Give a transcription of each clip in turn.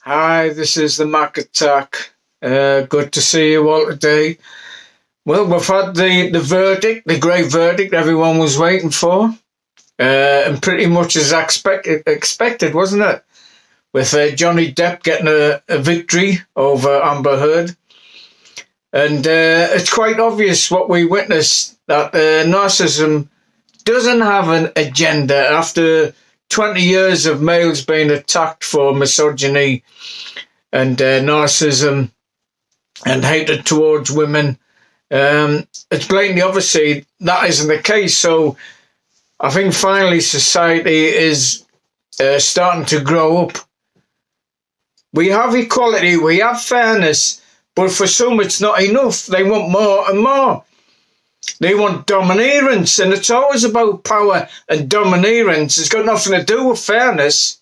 Hi, this is the Mac Attack. Good to see you all today. Well, we've had the verdict, the great verdict everyone was waiting for, and pretty much as expected, wasn't it? With Johnny Depp getting a victory over Amber Heard. And it's quite obvious what we witnessed, that narcissism doesn't have an agenda. After 20 years of males being attacked for misogyny and narcissism and hatred towards women, it's blatantly obviously that isn't the case. So I think finally society is starting to grow up. We have equality, we have fairness, but for some it's not enough. They want more and more. They want domineerance, and it's always about power and domineerance. It's got nothing to do with fairness.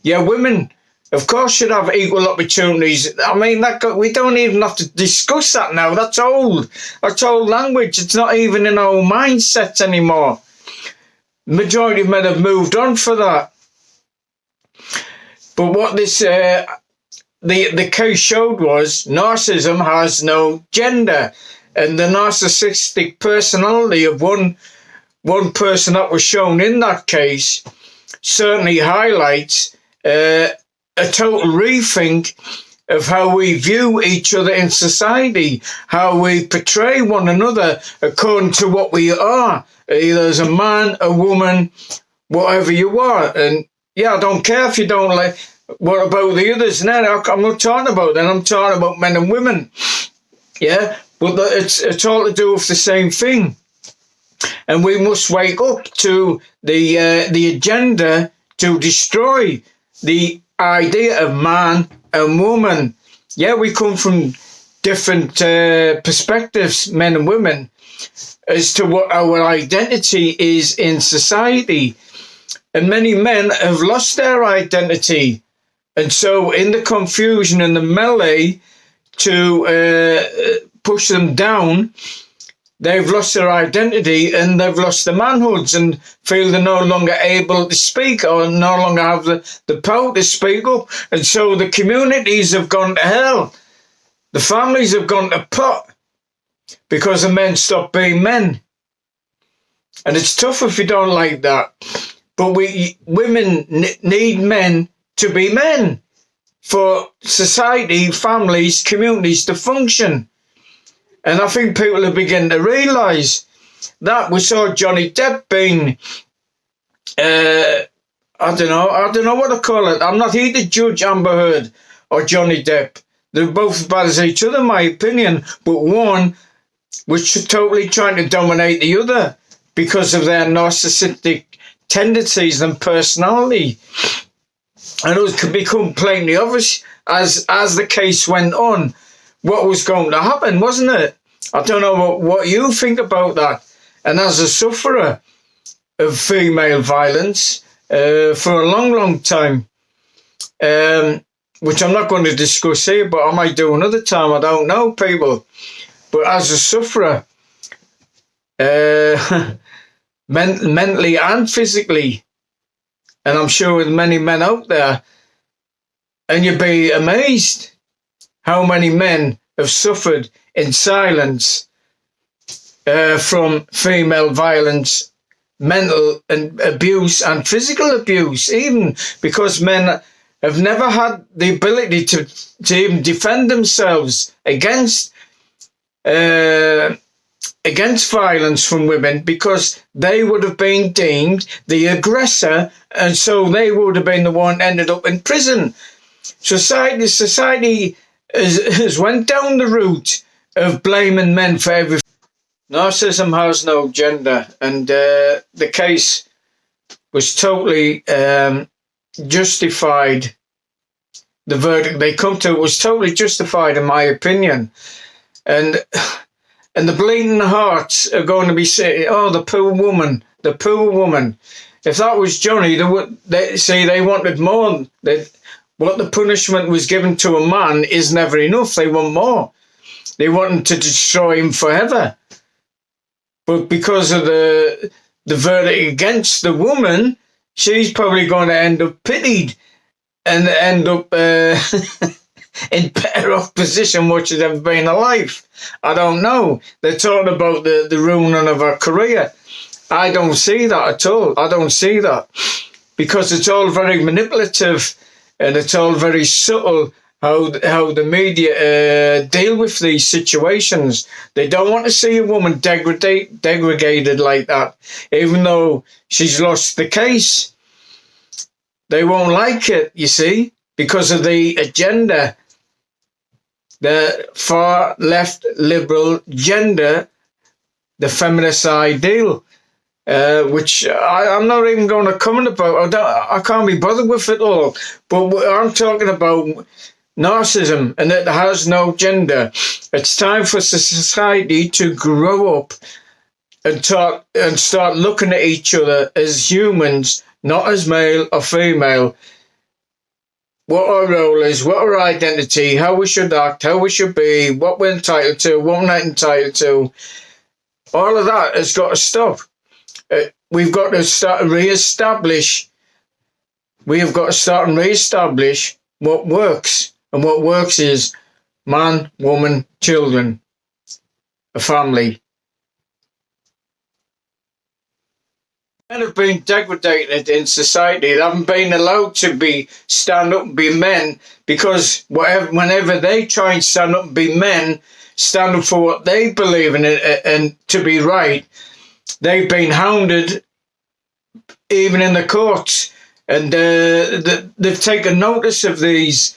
Yeah, women, of course, should have equal opportunities. I mean, we don't even have to discuss that now. That's old. That's old language. It's not even in our mindsets anymore. The majority of men have moved on for that. But what this the case showed was narcissism has no gender. And the narcissistic personality of one person that was shown in that case certainly highlights a total rethink of how we view each other in society, how we portray one another according to what we are, either as a man, a woman, whatever you are. And yeah, I don't care if you don't like. What about the others? No, I'm not talking about that. I'm talking about men and women. Yeah. But it's all to do with the same thing. And we must wake up to the agenda to destroy the idea of man and woman. Yeah, we come from different perspectives, men and women, as to what our identity is in society. And many men have lost their identity. And so in the confusion and the melee to push them down, they've lost their identity and they've lost their manhoods and feel they're no longer able to speak or no longer have the power to speak up. And so the communities have gone to hell. The families have gone to pot because the men stopped being men. And it's tough if you don't like that. But women need men to be men for society, families, communities to function. And I think people are beginning to realise that. We saw Johnny Depp being, I don't know what to call it. I'm not here to judge Amber Heard or Johnny Depp. They're both as bad as each other, in my opinion. But one was totally trying to dominate the other because of their narcissistic tendencies and personality. And it could become plainly obvious as the case went on what was going to happen, wasn't it? I don't know what you think about that. And as a sufferer of female violence for a long, long time, which I'm not going to discuss here, but I might do another time. I don't know, people. But as a sufferer, mentally and physically, and I'm sure with many men out there, and you'd be amazed how many men have suffered in silence from female violence, mental abuse and physical abuse, even because men have never had the ability to even defend themselves against violence from women, because they would have been deemed the aggressor, and so they would have been the one ended up in prison. Society has went down the route of blaming men for everything. Narcissism has no gender, and the case was totally justified. The verdict they come to was totally justified, in my opinion. And the bleeding hearts are going to be saying, "Oh, the poor woman, the poor woman." If that was Johnny, they wanted more. What the punishment was given to a man is never enough. They want more. They want him to destroy him forever. But because of the verdict against the woman, she's probably going to end up pitied and end up in better off position what should have been alive. I don't know. They're talking about the ruining of our career. I don't see that at all. I don't see that, because it's all very manipulative and it's all very subtle how the media deal with these situations. They don't want to see a woman degraded like that, even though she's lost the case. They won't like it, you see, because of the agenda, the far left liberal agenda, the feminist ideal, which I'm not even going to comment about. I can't be bothered with it all. But I'm talking about narcissism, and it has no gender. It's time for society to grow up and start looking at each other as humans, not as male or female. What our role is, what our identity, how we should act, how we should be, what we're entitled to, what we're not entitled to. All of that has got to stop. We've got to start and re-establish. We have got to start and re-establish what works. And what works is man, woman, children, a family. Men have been degraded in society. They haven't been allowed to stand up and be men, because whenever they try and stand up and be men, stand up for what they believe in and to be right, they've been hounded, even in the courts. And they've taken notice of these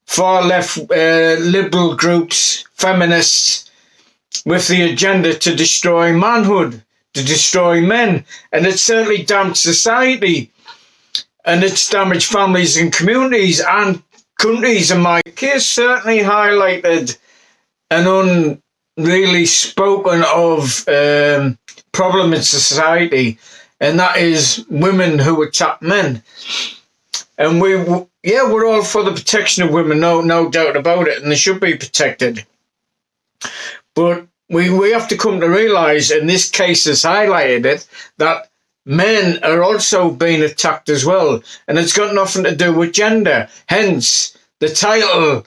far left liberal groups, feminists, with the agenda to destroy manhood, to destroy men. And it's certainly damaged society, and it's damaged families and communities and countries. And my case certainly highlighted an unreally spoken of problem in society, and that is women who attack men. And we're all for the protection of women, no doubt about it, and they should be protected. But we have to come to realise, and this case has highlighted it, that men are also being attacked as well. And it's got nothing to do with gender. Hence, the title,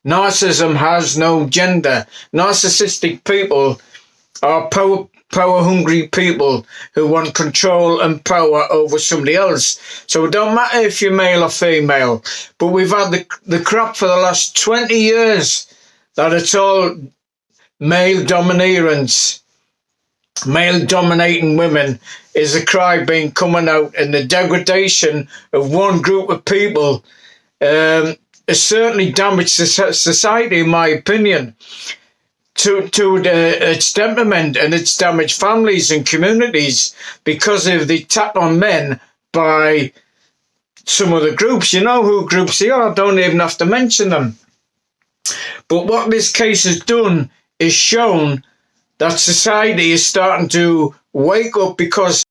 Narcissism Has No Gender. Narcissistic people are power-hungry people who want control and power over somebody else. So it don't matter if you're male or female. But we've had the crap for the last 20 years that it's all male dominance. Male dominating women is a cry being coming out, and the degradation of one group of people has certainly damaged society, in my opinion, to its temperament, and it's damaged families and communities because of the attack on men by some of the groups. You know who groups they are, I don't even have to mention them. But what this case has done is shown that society is starting to wake up, because